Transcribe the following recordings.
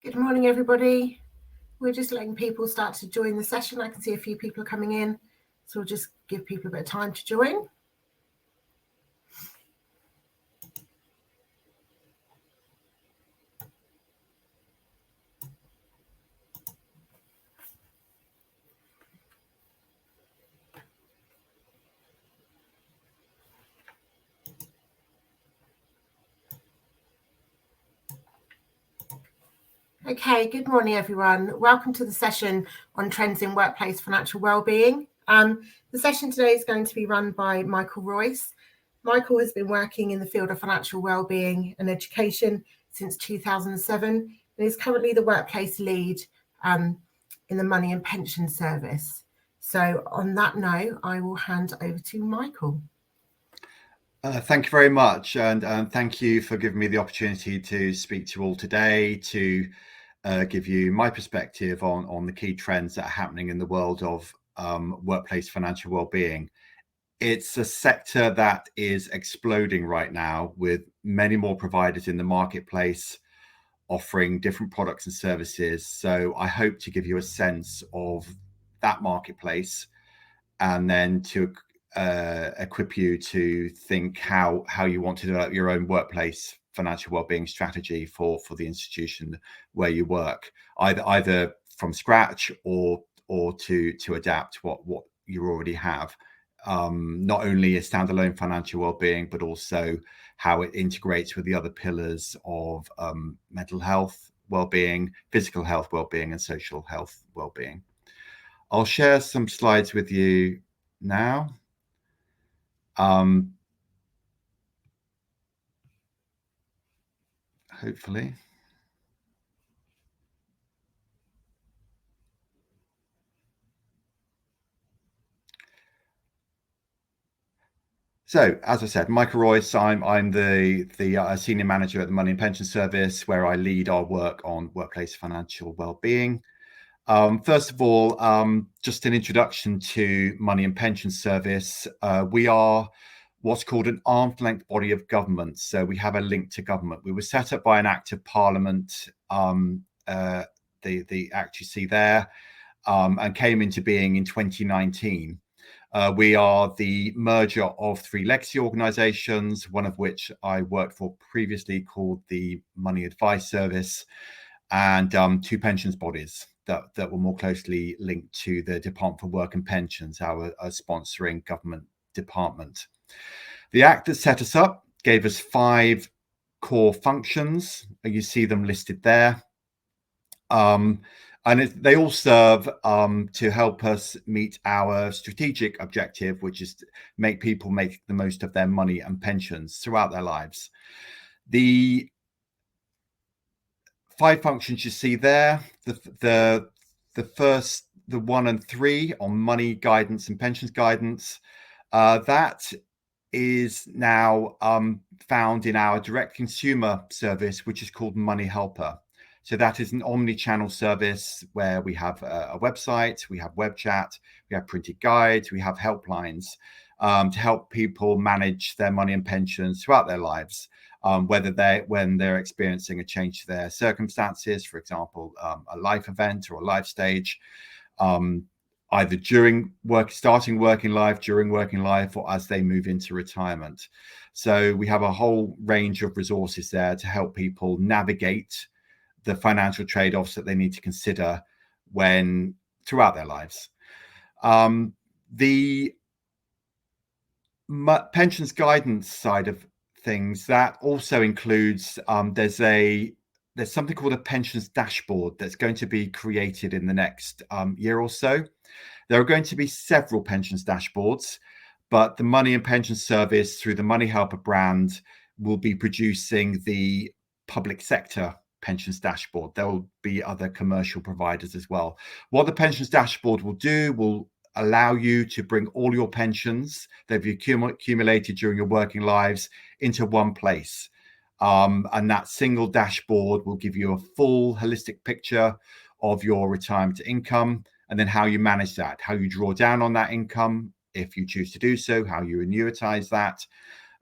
Good morning, everybody. We're just letting people start to join the session. I can see a few people are coming in, so we'll just give people a bit of time to join. Okay, good morning, everyone. Welcome to the session on trends in workplace financial wellbeing. The session today is going to be run by Michael Royce. Michael has been working in the field of financial wellbeing and education since 2007 and is currently the workplace lead in the Money and Pension Service. So on that note, I will hand over to Michael. Thank you very much, and thank you for giving me the opportunity to speak to you all today, to give you my perspective on the key trends that are happening in the world of workplace financial well-being. It's a sector that is exploding right now, with many more providers in the marketplace offering different products and services. So I hope to give you a sense of that marketplace, and then to equip you to think how you want to develop your own workplace financial wellbeing strategy for the institution where you work, either from scratch or to adapt what you already have. Not only a standalone financial wellbeing, but also how it integrates with the other pillars of mental health wellbeing, physical health wellbeing, and social health wellbeing. I'll share some slides with you now. Hopefully. So, as I said, Michael Royce, I'm the senior manager at the Money and Pension Service, where I lead our work on workplace financial wellbeing. First of all, just an introduction to Money and Pension Service. We are what's called an arm's length body of government. So we have a link to government. We were set up by an Act of Parliament, the Act you see there, and came into being in 2019. We are the merger of three legacy organisations, one of which I worked for previously, called the Money Advice Service, and two pensions bodies that were more closely linked to the Department for Work and Pensions, our sponsoring government department. The Act that set us up gave us 5 core functions. You see them listed there. And they all serve to help us meet our strategic objective, which is to make people make the most of their money and pensions throughout their lives. The 5 functions you see there, the first, the 1 and 3 on money guidance and pensions guidance, that is now found in our direct consumer service, which is called Money Helper. So that is an omni-channel service where we have a website, we have web chat, we have printed guides, we have helplines to help people manage their money and pensions throughout their lives, when they're experiencing a change to their circumstances, for example, a life event or a life stage, either starting working life, during working life, or as they move into retirement. So we have a whole range of resources there to help people navigate the financial trade-offs that they need to consider throughout their lives. The pensions guidance side of things, that also includes, there's something called a pensions dashboard that's going to be created in the next year or so. There are going to be several pensions dashboards, but the Money and Pension Service, through the Money Helper brand, will be producing the public sector pensions dashboard. There will be other commercial providers as well. What the pensions dashboard will allow you to bring all your pensions that you've accumulated during your working lives into one place. And that single dashboard will give you a full holistic picture of your retirement income, and then how you manage that, how you draw down on that income if you choose to do so, how you annuitize that.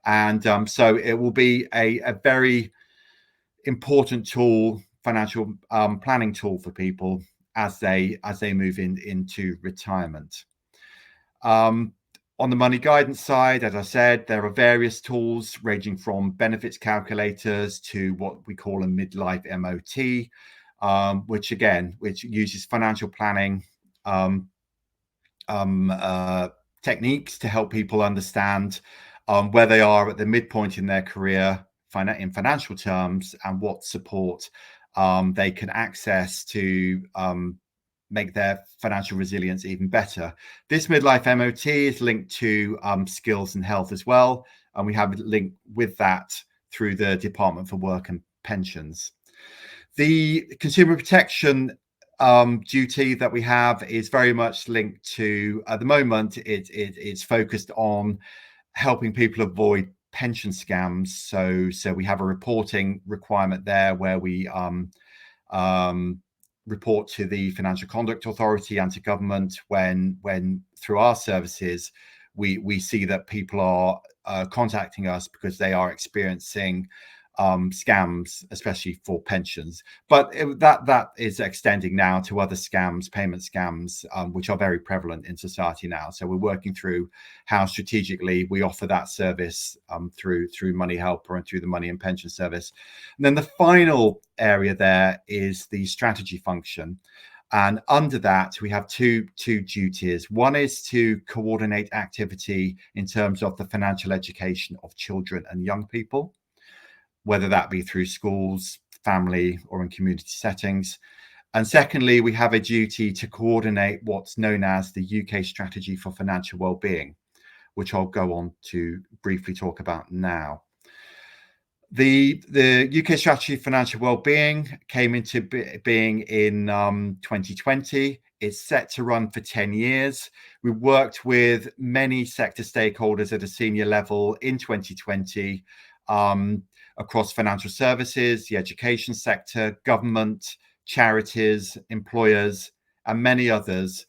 And so it will be a very important tool financial planning tool for people as they move into retirement. On the money guidance side, as I said, there are various tools ranging from benefits calculators to what we call a midlife MOT, which uses financial planning techniques to help people understand where they are at the midpoint in their career in financial terms, and what support they can access to make their financial resilience even better. This midlife MOT is linked to skills and health as well, and we have a link with that through the Department for Work and Pensions. The consumer protection duty that we have is very much linked to, at the moment, it's focused on helping people avoid pension scams. So we have a reporting requirement there where we report to the Financial Conduct Authority and to government when through our services we see that people are contacting us because they are experiencing scams, especially for pensions. But that is extending now to other scams, payment scams, which are very prevalent in society now. So we're working through how strategically we offer that service through Money Helper and through the Money and Pension Service. And then the final area there is the strategy function. And under that, we have two duties. One is to coordinate activity in terms of the financial education of children and young people, whether that be through schools, family, or in community settings. And secondly, we have a duty to coordinate what's known as the UK Strategy for Financial Wellbeing, which I'll go on to briefly talk about now. The UK Strategy for Financial Wellbeing came into being in 2020. It's set to run for 10 years. We worked with many sector stakeholders at a senior level in 2020, across financial services, the education sector, government, charities, employers, and many others,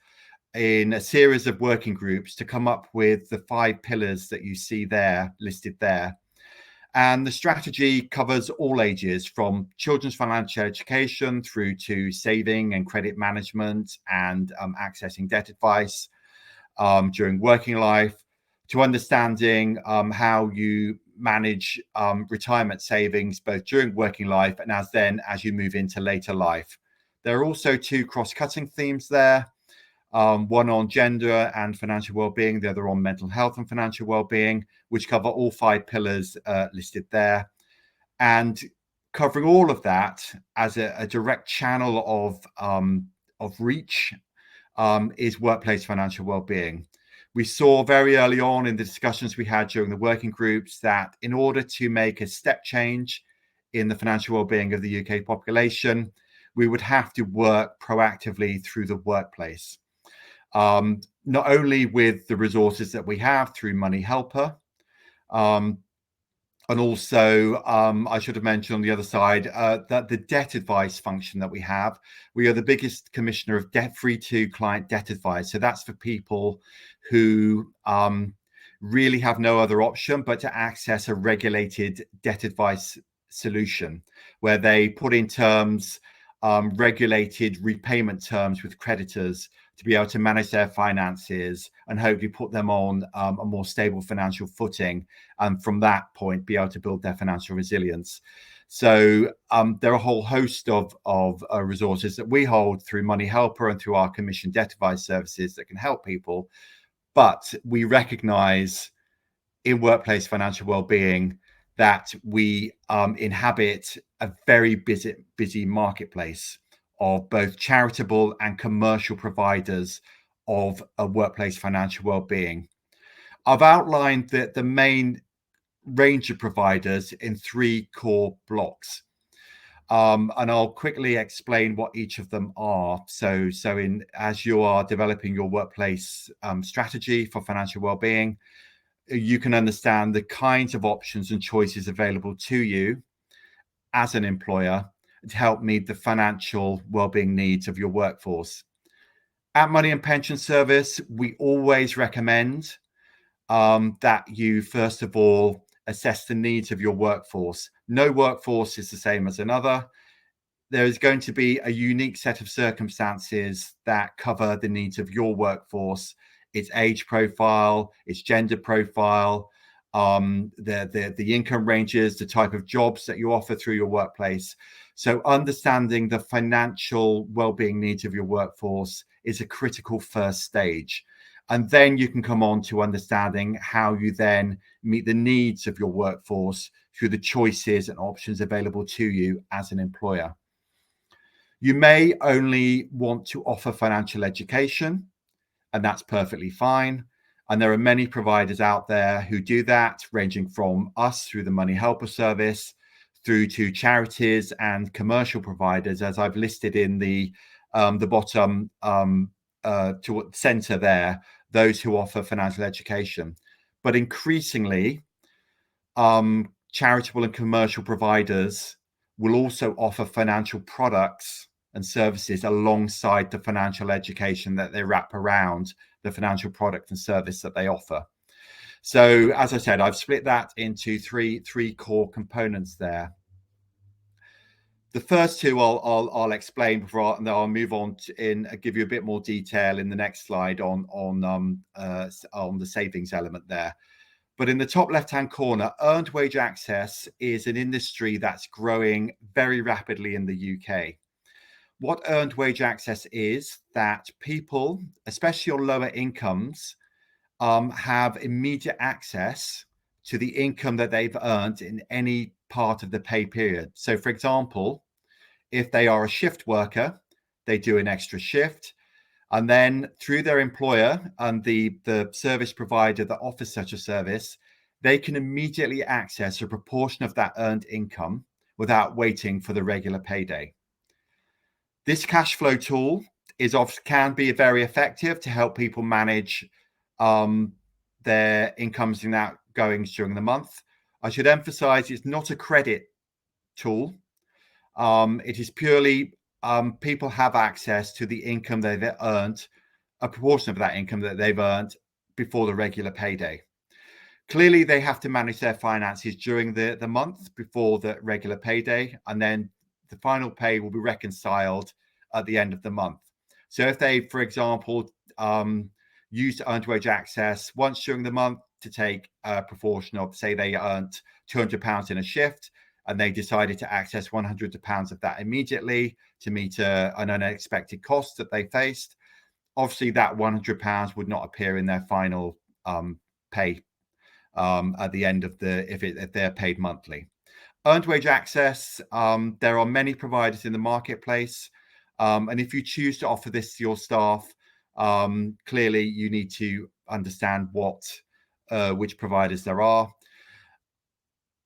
in a series of working groups to come up with the 5 pillars that you see there, listed there. And the strategy covers all ages, from children's financial education through to saving and credit management and accessing debt advice during working life, to understanding how you manage retirement savings both during working life and as you move into later life. There are also 2 cross-cutting themes there, one on gender and financial well-being, the other on mental health and financial well-being, which cover all 5 pillars listed there. And covering all of that as a direct channel of reach is workplace financial well-being. We saw very early on in the discussions we had during the working groups that in order to make a step change in the financial well-being of the UK population, we would have to work proactively through the workplace. Not only with the resources that we have through Money Helper, and also, I should have mentioned on the other side that the debt advice function that we have, we are the biggest commissioner of debt-free to client debt advice. So that's for people who really have no other option but to access a regulated debt advice solution, where they put in terms, regulated repayment terms with creditors to be able to manage their finances and hopefully put them on a more stable financial footing, and from that point be able to build their financial resilience. So there are a whole host of resources that we hold through Money Helper and through our commission debt advice services that can help people. But we recognize in workplace financial well-being that we inhabit a very busy marketplace of both charitable and commercial providers of a workplace financial well-being. I've outlined the main range of providers in 3 core blocks, and I'll quickly explain what each of them are. So as you are developing your workplace strategy for financial well-being, you can understand the kinds of options and choices available to you as an employer to help meet the financial well-being needs of your workforce. At Money and Pension Service, we always recommend that you first of all assess the needs of your workforce. No workforce is the same as another. there is going to be a unique set of circumstances that cover the needs of your workforce, its age profile, its gender profile, the income ranges, the type of jobs that you offer through your workplace. So understanding the financial well-being needs of your workforce is a critical first stage. And then you can come on to understanding how you then meet the needs of your workforce through the choices and options available to you as an employer. You may only want to offer financial education, and that's perfectly fine. And there are many providers out there who do that, ranging from us through the Money Helper service through to charities and commercial providers, as I've listed in the bottom to center there, those who offer financial education. But increasingly, charitable and commercial providers will also offer financial products and services alongside the financial education that they wrap around the financial product and service that they offer. So, as I said, I've split that into three core components there. The first two I'll explain before, and then I'll move on to give you a bit more detail in the next slide on the savings element there. But in the top left-hand corner, earned wage access is an industry that's growing very rapidly in the UK. What earned wage access is that people, especially on lower incomes, have immediate access to the income that they've earned in any part of the pay period. So, for example, if they are a shift worker, they do an extra shift, and then through their employer and the service provider that offers such a service, they can immediately access a proportion of that earned income without waiting for the regular payday. This cash flow tool can be very effective to help people manage their incomes and outgoings during the month. I should emphasize it's not a credit tool. It is purely people have access to the income they've earned, a proportion of that income that they've earned before the regular payday. Clearly, they have to manage their finances during the month before the regular payday, and then the final pay will be reconciled at the end of the month. So if they, for example, used earned wage access once during the month to take a proportion of, say they earned £200 in a shift, and they decided to access £100 of that immediately to meet an unexpected cost that they faced, obviously that £100 would not appear in their final pay at the end of if they're paid monthly. Earned wage access, there are many providers in the marketplace, and if you choose to offer this to your staff, clearly you need to understand which providers there are.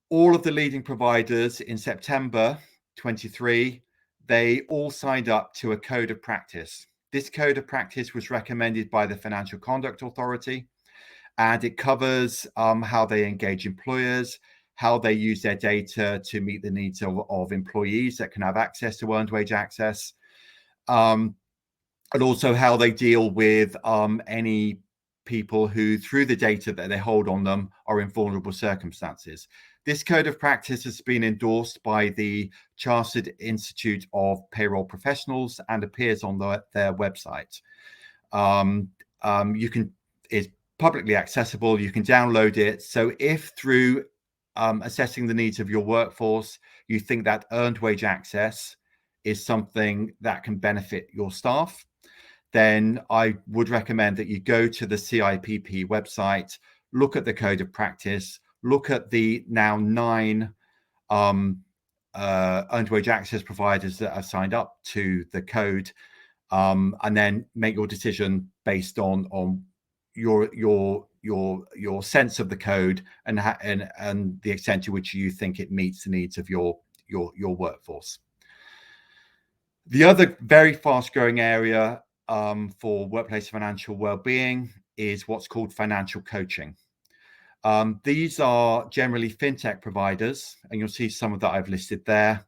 All of the leading providers in September 23, they all signed up to a code of practice. This code of practice was recommended by the Financial Conduct Authority, and it covers how they engage employers, how they use their data to meet the needs of employees that can have access to earned wage access, and also how they deal with any people who, through the data that they hold on them, are in vulnerable circumstances. This code of practice has been endorsed by the Chartered Institute of Payroll Professionals and appears on their website. It's publicly accessible. You can download it. So if through assessing the needs of your workforce, you think that earned wage access is something that can benefit your staff, then I would recommend that you go to the CIPP website, look at the code of practice, look at the now 9 earned wage access providers that have signed up to the code, and then make your decision based on your sense of the code and the extent to which you think it meets the needs of your workforce. The other very fast-growing area for workplace financial well-being is what's called financial coaching. These are generally fintech providers, and you'll see some of that I've listed there.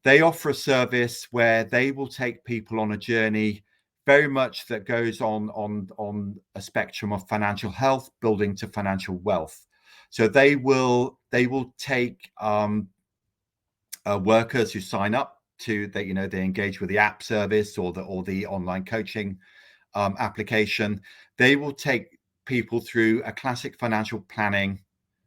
They offer a service where they will take people on a journey very much that goes on a spectrum of financial health building to financial wealth. So they will take workers who sign up they engage with the app service or the online coaching application. They will take people through a classic financial planning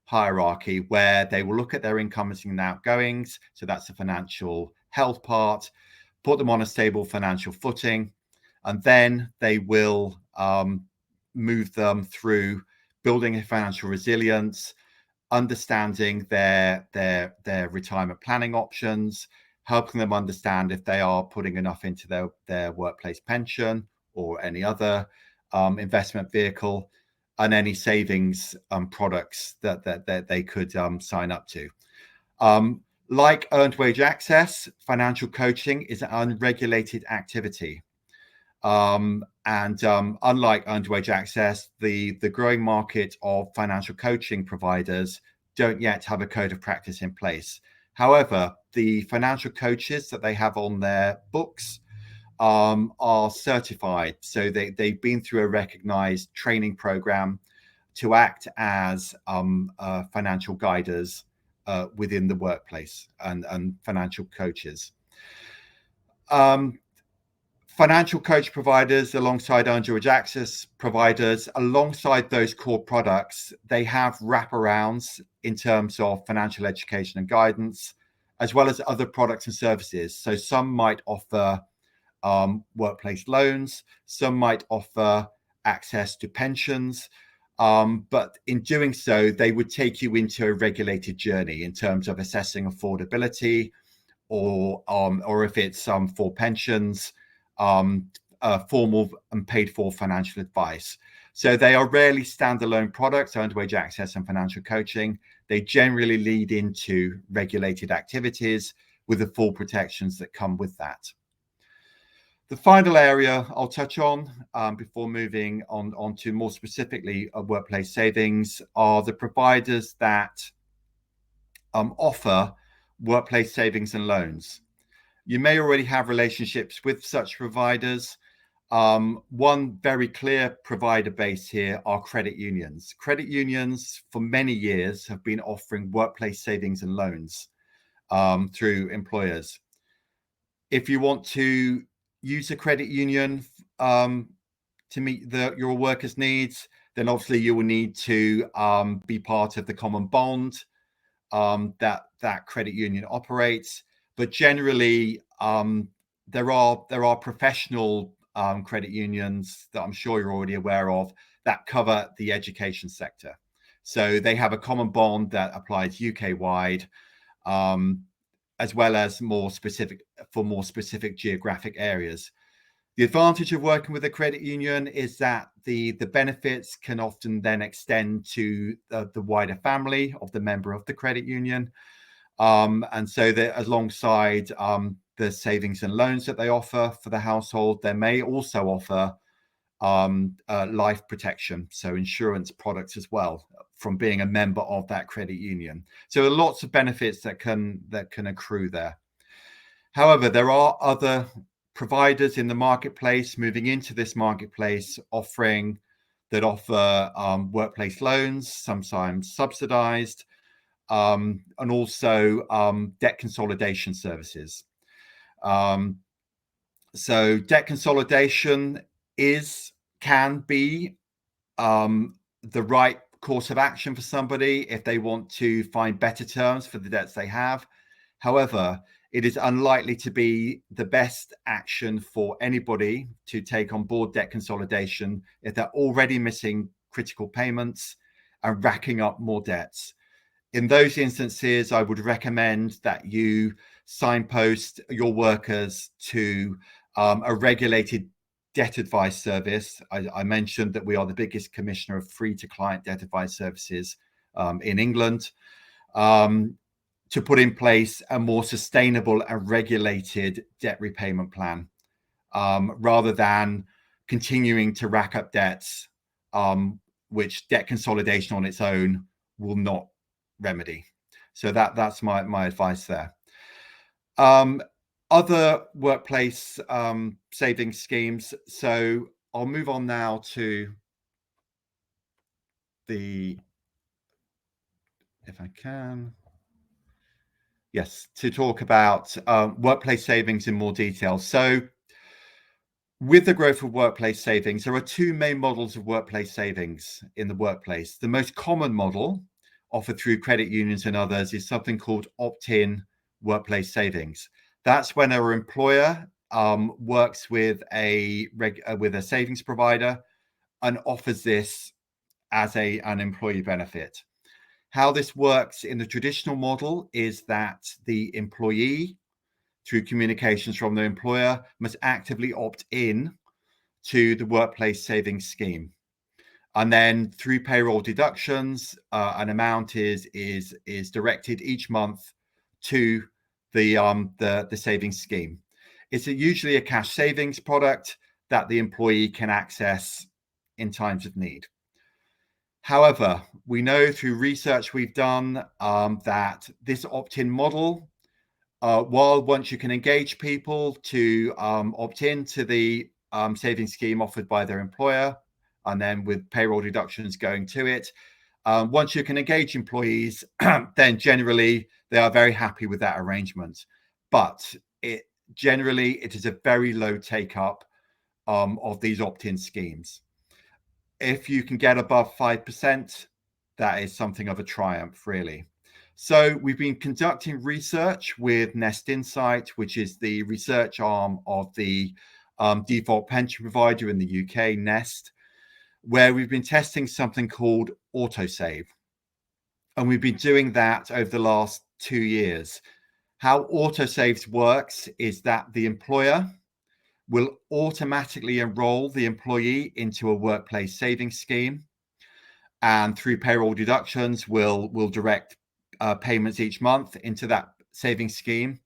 hierarchy where they will look at their incomings and outgoings. So that's the financial health part, put them on a stable financial footing, and then they will move them through building a financial resilience, understanding their retirement planning options, helping them understand if they are putting enough into their workplace pension or any other investment vehicle, and any savings products that they could sign up to. Like earned wage access, financial coaching is an unregulated activity. Unlike earned wage access, the growing market of financial coaching providers don't yet have a code of practice in place. However, the financial coaches that they have on their books are certified. So they've been through a recognized training program to act as financial guiders within the workplace and financial coaches. Financial coach providers, alongside earned wage access providers, alongside those core products, they have wraparounds in terms of financial education and guidance, as well as other products and services. So some might offer workplace loans, some might offer access to pensions, but in doing so, they would take you into a regulated journey in terms of assessing affordability, or if it's for pensions, formal and paid for financial advice. So they are rarely standalone products, earned wage access and financial coaching. They generally lead into regulated activities with the full protections that come with that. The final area I'll touch on before moving on to more specifically workplace savings are the providers that offer workplace savings and loans. You may already have relationships with such providers. One very clear provider base here are credit unions. Credit unions for many years have been offering workplace savings and loans through employers. If you want to use a credit union to meet your workers' needs, then obviously you will need to be part of the common bond that credit union operates. But generally, there are professional credit unions that I'm sure you're already aware of that cover the education sector. So they have a common bond that applies UK-wide, as well as more specific geographic areas. The advantage of working with a credit union is that the benefits can often then extend to the wider family of the member of the credit union. And so that alongside the savings and loans that they offer for the household, they may also offer life protection, so insurance products as well, from being a member of that credit union. So there are lots of benefits that can accrue there. However, there are other providers in the marketplace moving into this marketplace offer workplace loans, sometimes subsidized, and also debt consolidation services. So debt consolidation can be the right course of action for somebody if they want to find better terms for the debts they have. However, it is unlikely to be the best action for anybody to take on board debt consolidation if they're already missing critical payments and racking up more debts. In those instances, I would recommend that you signpost your workers to a regulated debt advice service. I mentioned that we are the biggest commissioner of free-to-client debt advice services in England, to put in place a more sustainable and regulated debt repayment plan, rather than continuing to rack up debts, which debt consolidation on its own will not remedy. So that's my advice there. Other workplace savings schemes. So I'll move on now to if I can. Yes, to talk about workplace savings in more detail. So with the growth of workplace savings, there are two main models of workplace savings in the workplace. The most common model offered through credit unions and others is something called opt-in workplace savings. That's when our employer works with a savings provider and offers this as an employee benefit. How this works in the traditional model is that the employee, through communications from their employer, must actively opt in to the workplace savings scheme. And then through payroll deductions, an amount is directed each month to the savings scheme. It's usually a cash savings product that the employee can access in times of need. However, we know through research we've done that this opt-in model, while once you can engage people to opt in to the savings scheme offered by their employer, and then with payroll deductions going to it, once you can engage employees, then generally they are very happy with that arrangement. But generally it is a very low take up of these opt-in schemes. If you can get above 5%, that is something of a triumph, really. So we've been conducting research with Nest Insight, which is the research arm of the default pension provider in the UK, Nest, where we've been testing something called autosave. And we've been doing that over the last 2 years. How autosave works is that the employer will automatically enroll the employee into a workplace savings scheme, and through payroll deductions will direct payments each month into that savings scheme,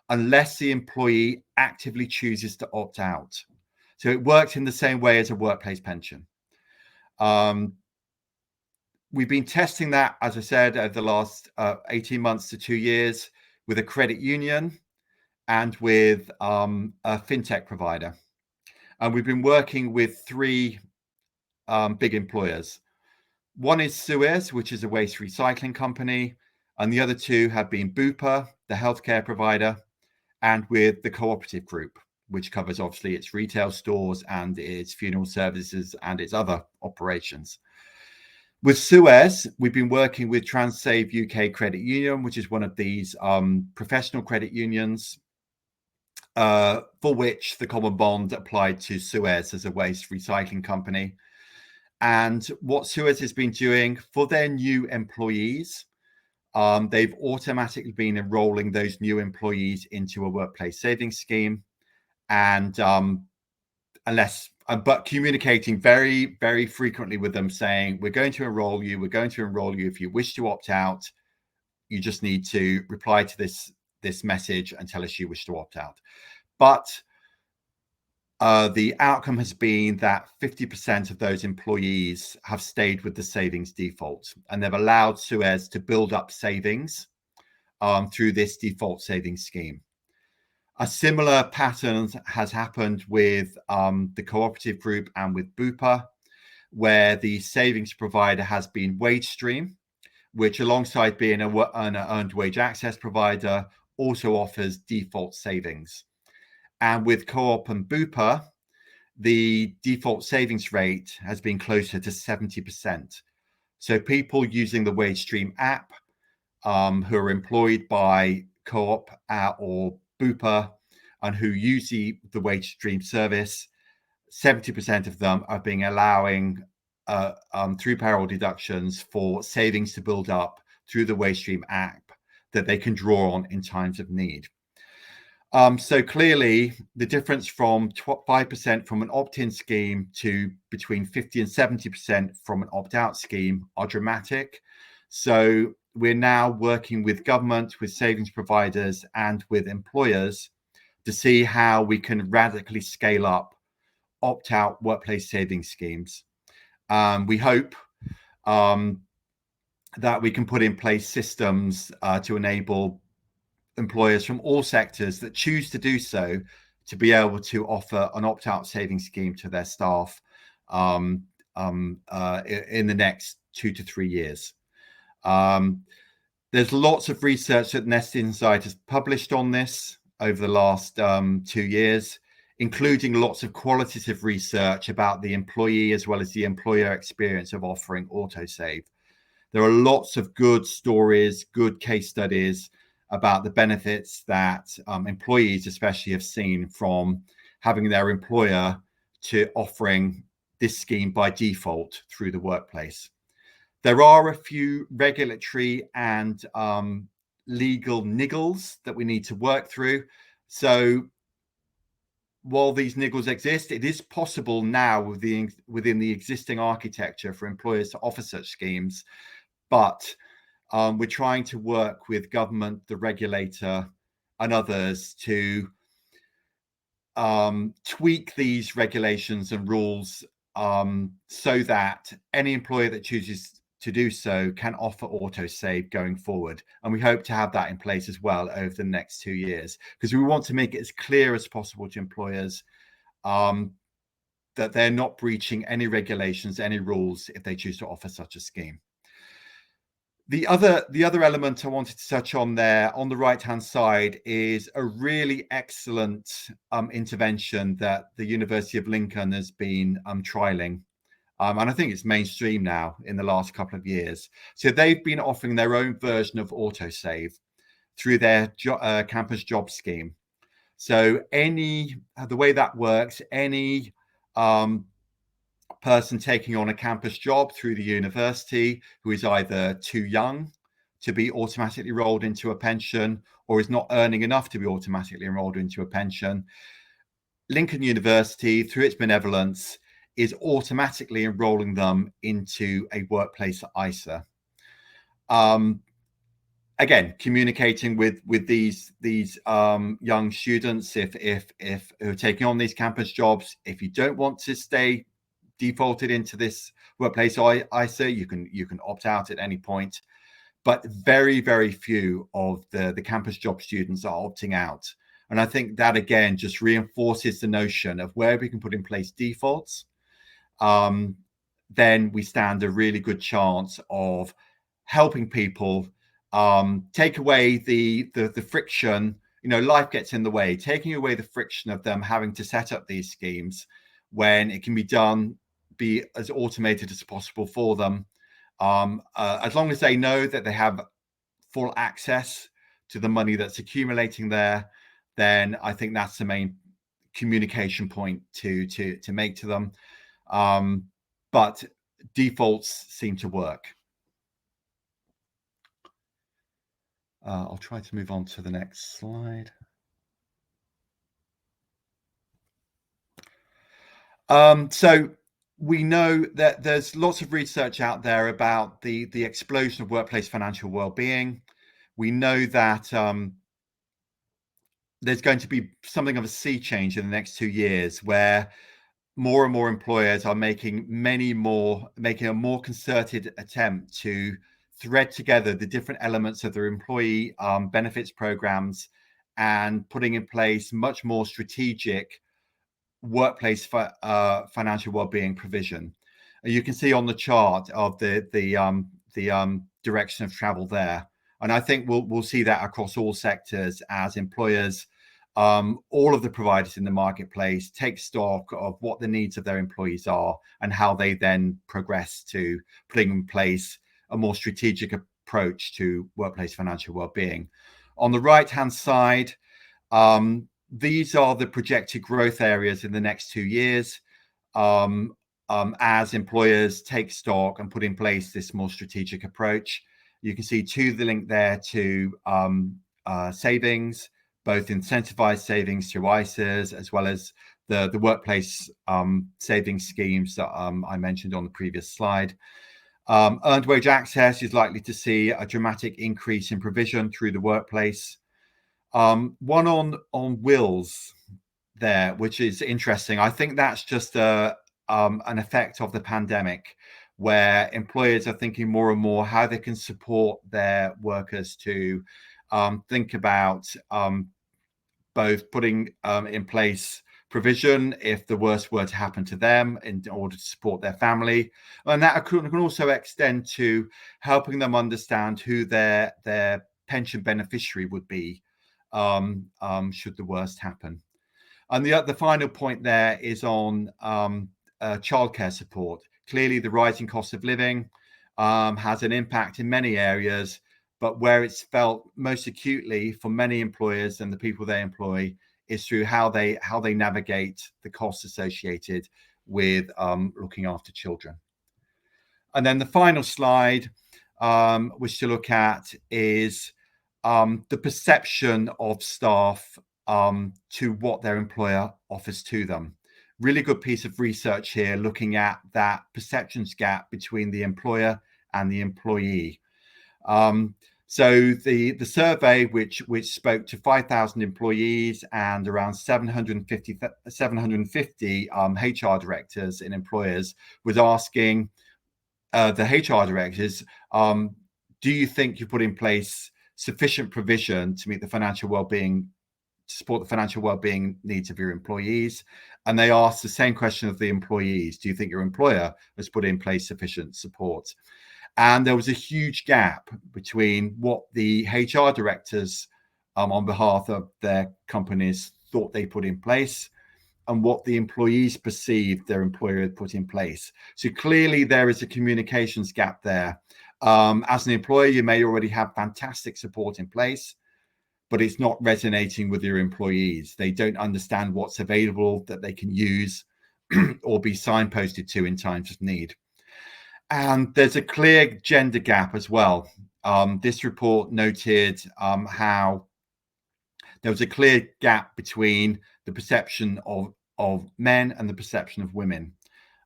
unless the employee actively chooses to opt out. So it works in the same way as a workplace pension. We've been testing that, as I said, over the last 18 months to 2 years with a credit union and with a fintech provider. And we've been working with 3 big employers. One is Suez, which is a waste recycling company, and the other 2 have been Bupa, the healthcare provider, and with the Cooperative Group, which covers obviously its retail stores and its funeral services and its other operations. With Suez, we've been working with TransSave UK Credit Union, which is one of these professional credit unions, for which the common bond applied to Suez as a waste recycling company. And what Suez has been doing for their new employees, they've automatically been enrolling those new employees into a workplace savings scheme, and but communicating very, very frequently with them, saying, we're going to enroll you. We're going to enroll you. If you wish to opt out, you just need to reply to this message and tell us you wish to opt out. But the outcome has been that 50% of those employees have stayed with the savings default, and they've allowed Suez to build up savings through this default savings scheme. A similar pattern has happened with the Cooperative Group and with Bupa, where the savings provider has been WageStream, which alongside being an earned wage access provider also offers default savings. And with Co-op and Bupa, the default savings rate has been closer to 70%. So people using the WageStream app who are employed by Co-op or Bupa and who use the WageStream service, 70% of them are being allowing through payroll deductions for savings to build up through the WageStream app that they can draw on in times of need. So clearly, the difference from 5% from an opt-in scheme to between 50 and 70% from an opt-out scheme are dramatic. So we're now working with government, with savings providers, and with employers to see how we can radically scale up opt-out workplace savings schemes. We hope that we can put in place systems to enable employers from all sectors that choose to do so to be able to offer an opt-out savings scheme to their staff in the next 2 to 3 years. There's lots of research that Nest Insight has published on this over the last 2 years, including lots of qualitative research about the employee as well as the employer experience of offering autosave. There are lots of good stories, good case studies about the benefits that employees especially have seen from having their employer to offering this scheme by default through the workplace. There are a few regulatory and legal niggles that we need to work through. So while these niggles exist, it is possible now within the existing architecture for employers to offer such schemes, but we're trying to work with government, the regulator, and others to tweak these regulations and rules so that any employer that chooses to do so can offer autosave going forward. And we hope to have that in place as well over the next 2 years, because we want to make it as clear as possible to employers that they're not breaching any regulations, any rules if they choose to offer such a scheme. The other element I wanted to touch on there on the right-hand side is a really excellent intervention that the University of Lincoln has been trialing. And I think it's mainstream now in the last couple of years. So they've been offering their own version of autosave through their campus job scheme. So the way that works, any person taking on a campus job through the university who is either too young to be automatically enrolled into a pension or is not earning enough to be automatically enrolled into a pension, Lincoln University, through its benevolence, is automatically enrolling them into a workplace ISA. Again, communicating with these young students, if who are taking on these campus jobs, if you don't want to stay defaulted into this workplace ISA, you can opt out at any point. But very, very few of the campus job students are opting out. And I think that, again, just reinforces the notion of where we can put in place defaults, then we stand a really good chance of helping people take away the friction. Life gets in the way, taking away the friction of them having to set up these schemes when it can be as automated as possible for them. As long as they know that they have full access to the money that's accumulating there, then I think that's the main communication point to make to them. But defaults seem to work. I'll try to move on to the next slide. So we know that there's lots of research out there about the explosion of workplace financial well-being. We know that there's going to be something of a sea change in the next 2 years, where more and more employers are making a more concerted attempt to thread together the different elements of their employee benefits programs and putting in place much more strategic workplace financial well-being provision. You can see on the chart of the direction of travel there, and I think we'll see that across all sectors as employers, all of the providers in the marketplace, take stock of what the needs of their employees are and how they then progress to putting in place a more strategic approach to workplace financial well-being. On the right-hand side, these are the projected growth areas in the next 2 years as employers take stock and put in place this more strategic approach. You can see the link there to savings, both incentivized savings through ISAs, as well as the workplace savings schemes that I mentioned on the previous slide. Earned wage access is likely to see a dramatic increase in provision through the workplace. One on wills there, which is interesting. I think that's just an effect of the pandemic, where employers are thinking more and more how they can support their workers to think about both putting in place provision if the worst were to happen to them in order to support their family. And that can also extend to helping them understand who their pension beneficiary would be should the worst happen. And the final point there is on childcare support. Clearly, the rising cost of living has an impact in many areas, but where it's felt most acutely for many employers and the people they employ is through how they navigate the costs associated with looking after children. And then the final slide, which to look at, is the perception of staff to what their employer offers to them. Really good piece of research here looking at that perceptions gap between the employer and the employee. So the survey, which spoke to 5,000 employees and around 750 HR directors in employers, was asking the HR directors, do you think you put in place sufficient provision to meet the financial well-being, to support the financial well-being needs of your employees? And they asked the same question of the employees. Do you think your employer has put in place sufficient support? And there was a huge gap between what the HR directors on behalf of their companies thought they put in place and what the employees perceived their employer had put in place. So clearly there is a communications gap there. As an employer, you may already have fantastic support in place, but it's not resonating with your employees. They don't understand what's available that they can use or be signposted to in times of need. And there's a clear gender gap as well. This report noted how there was a clear gap between the perception of men and the perception of women.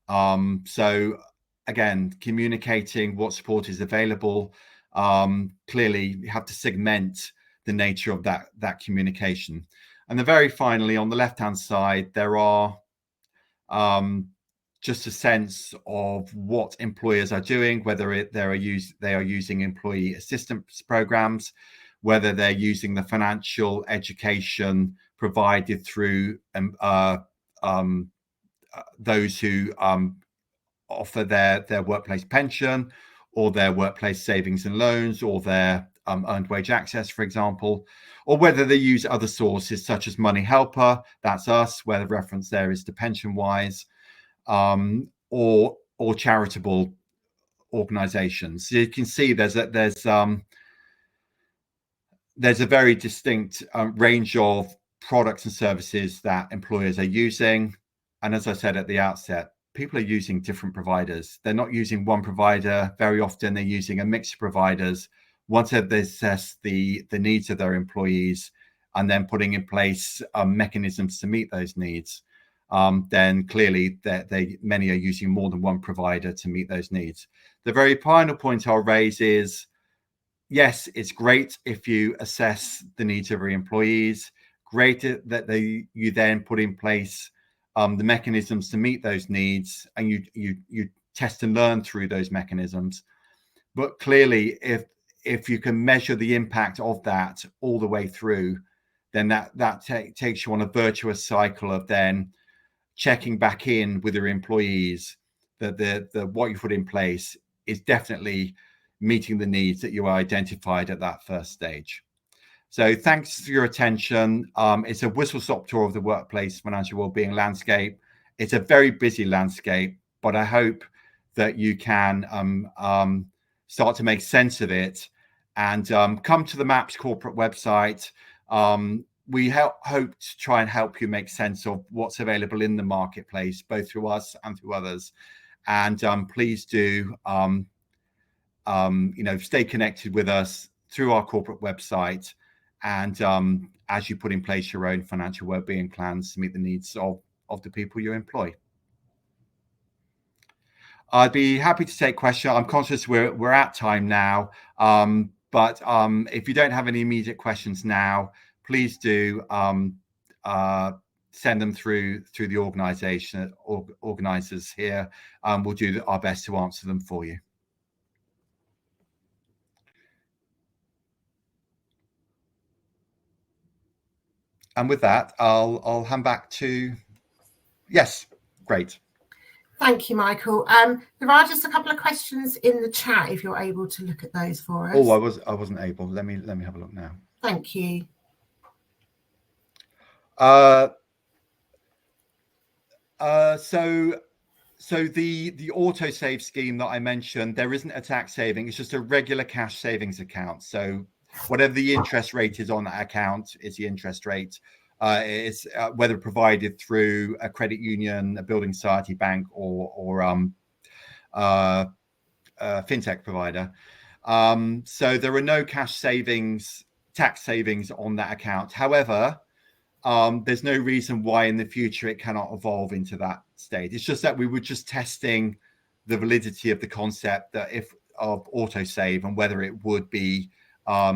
So again, communicating what support is available. Clearly, you have to segment the nature of that communication. And then very finally, on the left-hand side, there are just a sense of what employers are doing, whether they are using employee assistance programs, whether they're using the financial education provided through those who offer their workplace pension or their workplace savings and loans or their earned wage access, for example, or whether they use other sources such as Money Helper, that's us, where the reference there is to PensionWise, or charitable organizations. So you can see there's a very distinct range of products and services that employers are using. And as I said at the outset, people are using different providers. They're not using one provider. Very often they're using a mix of providers. Once they've assessed the needs of their employees and then putting in place mechanisms to meet those needs, then clearly many are using more than one provider to meet those needs. The very final point I'll raise is, yes, it's great if you assess the needs of your employees. Great that you then put in place the mechanisms to meet those needs, and you test and learn through those mechanisms. But clearly, if you can measure the impact of that all the way through, then that takes you on a virtuous cycle of then checking back in with your employees that the what you put in place is definitely meeting the needs that you identified at that first stage. So thanks for your attention. It's a whistle-stop tour of the workplace financial wellbeing landscape. It's a very busy landscape, but I hope that you can start to make sense of it and come to the MAPS corporate website. We hope to try and help you make sense of what's available in the marketplace, both through us and through others. And please do, stay connected with us through our corporate website. And as you put in place your own financial wellbeing plans to meet the needs of the people you employ. I'd be happy to take questions. I'm conscious we're at time now, but if you don't have any immediate questions now, please do send them through the organizers here. We'll do our best to answer them for you. And with that, I'll hand back to Yes, great. Thank you, Michael. There are just a couple of questions in the chat if you're able to look at those for us. Oh, I wasn't able. Let me have a look now. Thank you. So the autosave scheme that I mentioned, there isn't a tax saving. It's just a regular cash savings account. So whatever the interest rate is on that account is the interest rate. It's whether provided through a credit union, a building society, bank, or fintech provider. So there are no cash savings, tax savings on that account. However, there's no reason why in the future it cannot evolve into that state. It's just that we were just testing the validity of the concept that if of autosave and whether it would be a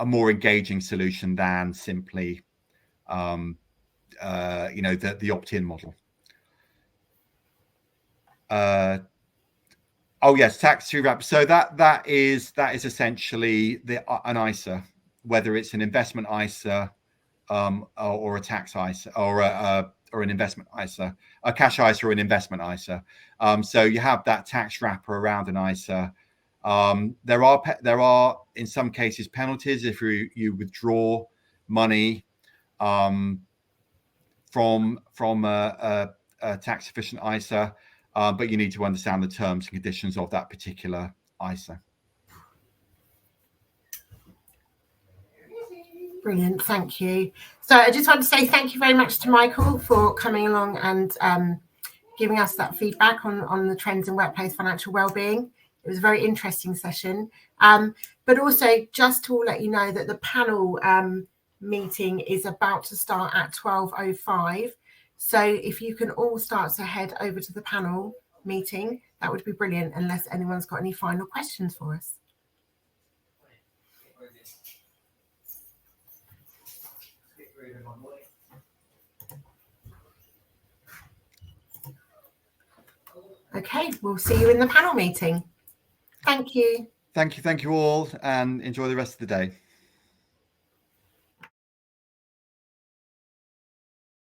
more engaging solution than simply the opt-in model. Oh yes, tax-free wrap. So that is essentially an ISA, whether it's an investment ISA or a tax ISA or an investment ISA, a cash ISA or an investment ISA. So you have that tax wrapper around an ISA. There are in some cases penalties if you withdraw money from a tax efficient ISA, but you need to understand the terms and conditions of that particular ISA. Brilliant, thank you. So I just want to say thank you very much to Michael for coming along and giving us that feedback on the trends in workplace financial wellbeing. It was a very interesting session. But also just to let you know that the panel meeting is about to start at 12:05. So if you can all start to head over to the panel meeting, that would be brilliant, unless anyone's got any final questions for us. Okay, we'll see you in the panel meeting. Thank you. Thank you all, and enjoy the rest of the day.